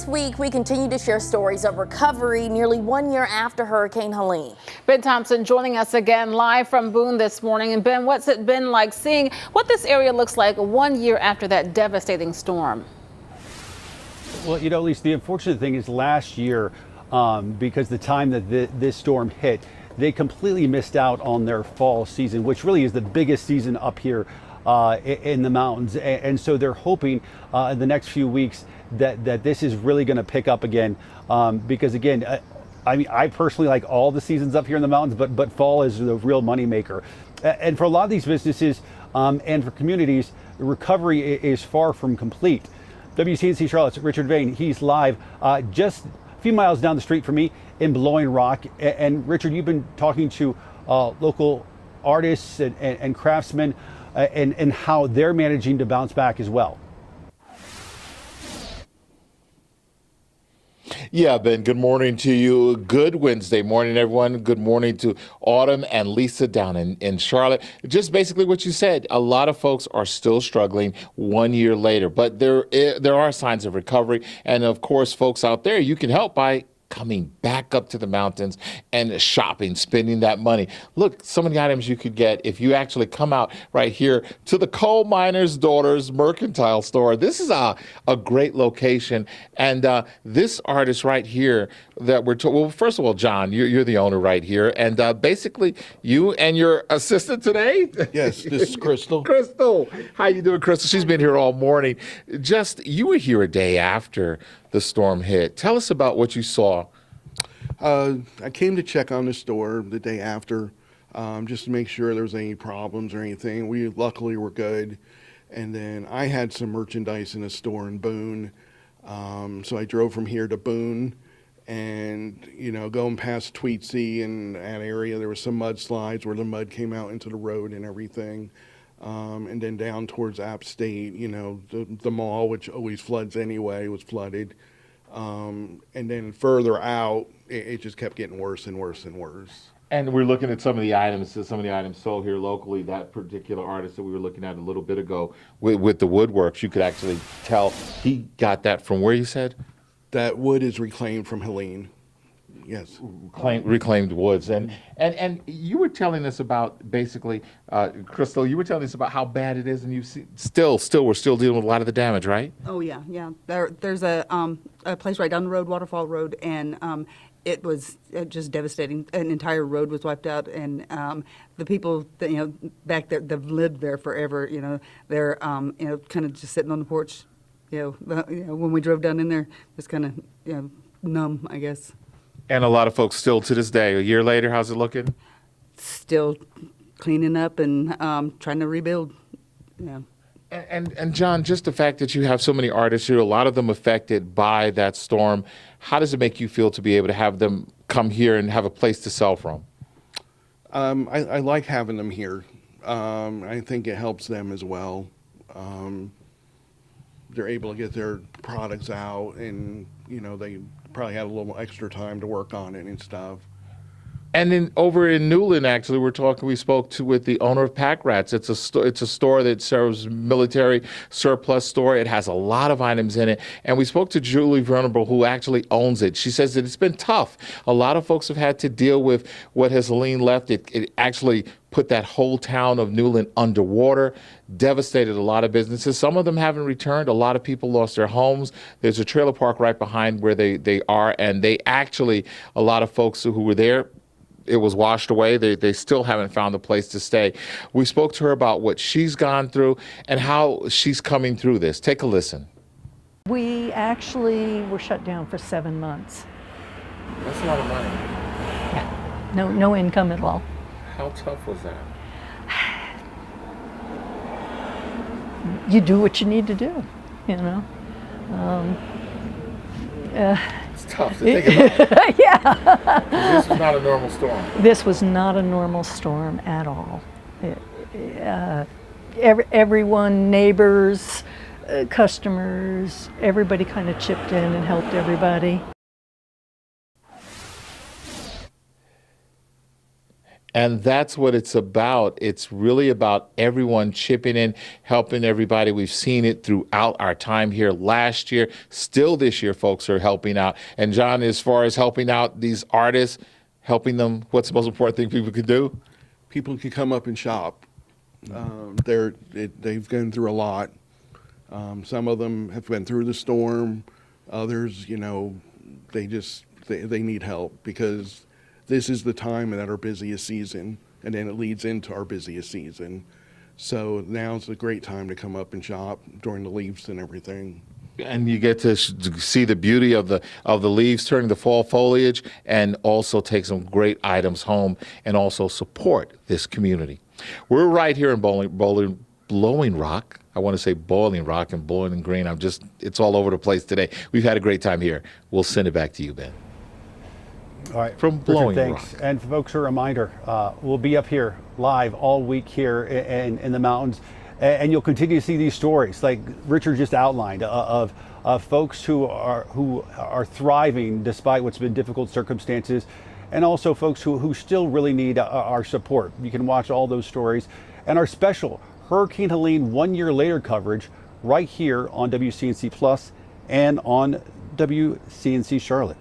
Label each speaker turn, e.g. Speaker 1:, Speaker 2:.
Speaker 1: This week, we continue to share stories of recovery nearly 1 year after Hurricane Helene.
Speaker 2: Ben Thompson joining us again live from Boone this morning. And Ben, what's it been like seeing what this area looks like 1 year after that devastating storm?
Speaker 3: Well, you know, at least the unfortunate thing is last year, because the time that this storm hit, they completely missed out on their fall season, which really is the biggest season up here in the mountains. And so they're hoping in the next few weeks that this is really going to pick up again, because again, I mean, I personally like all the seasons up here in the mountains, but fall is the real moneymaker. And for a lot of these businesses and for communities, the recovery is far from complete. WCNC Charlotte's Richard Vane, he's live just a few miles down the street from me in Blowing Rock. And Richard, you've been talking to local artists and craftsmen and how they're managing to bounce back as well.
Speaker 4: Yeah, Ben, good morning to you. Good Wednesday morning, everyone. Good morning to Autumn and Lisa down in Charlotte. Just basically what you said, a lot of folks are still struggling 1 year later, but there are signs of recovery. And of course, folks out there, you can help by coming back up to the mountains and shopping, spending that money. Look, some of the items you could get if you actually come out right here to the Coal Miner's Daughters Mercantile store. This is a great location. And this artist right here that we're talking, well, first of all, John, you're the owner right here. And basically, you and your assistant today?
Speaker 5: Yes, this is Crystal.
Speaker 4: Crystal. How you doing, Crystal? She's been here all morning. You were here a day after the storm hit. Tell us about what you saw.
Speaker 5: I came to check on the store the day after, just to make sure there was any problems or anything. We luckily were good. And then I had some merchandise in a store in Boone. So I drove from here to Boone, and, you know, going past Tweetsy and that area, there was some mudslides where the mud came out into the road and everything. And then down towards App State, you know, the mall, which always floods anyway, was flooded. And then further out, it just kept getting worse and worse and worse.
Speaker 4: And we're looking at some of the items sold here locally. That particular artist that we were looking at a little bit ago with the woodworks, you could actually tell he got that from where you said?
Speaker 5: That wood is reclaimed from Helene. Yes.
Speaker 4: Reclaimed woods. And you were telling us about basically, Crystal, you were telling us about how bad it is, and you see, we're still dealing with a lot of the damage, right?
Speaker 6: Oh yeah. There's a place right down the road, Waterfall Road, and it was just devastating. An entire road was wiped out, and the people that, you know, back there, they've lived there forever. You know, they're you know, kind of just sitting on the porch. You know, when we drove down in there, just kind of, you know, numb, I guess.
Speaker 4: And a lot of folks still to this day, a year later, how's it looking?
Speaker 6: Still cleaning up and trying to rebuild. Yeah.
Speaker 4: And John, just the fact that you have so many artists here, a lot of them affected by that storm, how does it make you feel to be able to have them come here and have a place to sell from?
Speaker 5: I like having them here. I think it helps them as well. They're able to get their products out, and, you know, they probably had a little extra time to work on it and stuff.
Speaker 4: And then over in Newland, actually, we spoke with the owner of Pack Rats. It's a store that serves military surplus store. It has a lot of items in it. And we spoke to Julie Venerable, who actually owns it. She says that it's been tough. A lot of folks have had to deal with what has Helene left. It actually put that whole town of Newland underwater, devastated a lot of businesses. Some of them haven't returned. A lot of people lost their homes. There's a trailer park right behind where they are, and they actually, a lot of folks who were there, it was washed away. They still haven't found a place to stay. We spoke to her about what she's gone through and how she's coming through this. Take a listen.
Speaker 7: We actually were shut down for 7 months.
Speaker 4: That's a lot of money.
Speaker 7: Yeah, no income at all.
Speaker 4: How tough was that?
Speaker 7: You do what you need to do, you know.
Speaker 4: It's tough to think about.
Speaker 7: Yeah.
Speaker 4: This was not a normal storm.
Speaker 7: This was not a normal storm at all. Everyone, neighbors, customers, everybody kind of chipped in and helped everybody.
Speaker 4: And that's what it's about. It's really about everyone chipping in, helping everybody. We've seen it throughout our time here last year. Still this year, folks are helping out. And John, as far as helping out these artists, helping them, what's the most important thing people could do?
Speaker 5: People can come up and shop. They've gone through a lot. Some of them have been through the storm. Others, they need help because this is the time at our busiest season, and then it leads into our busiest season. So now's a great time to come up and shop during the leaves and everything.
Speaker 4: And you get to see the beauty of the leaves turning to fall foliage, and also take some great items home, and also support this community. We're right here in Blowing Rock. I want to say Boiling Rock and Bowling Green. It's all over the place today. We've had a great time here. We'll send it back to you, Ben.
Speaker 3: All right,
Speaker 4: From Blowing
Speaker 3: thanks.
Speaker 4: Rock.
Speaker 3: And folks, a reminder, we'll be up here live all week here in the mountains, and you'll continue to see these stories like Richard just outlined of folks who are thriving despite what's been difficult circumstances, and also folks who still really need our support. You can watch all those stories and our special Hurricane Helene 1 year later coverage right here on WCNC Plus and on WCNC Charlotte.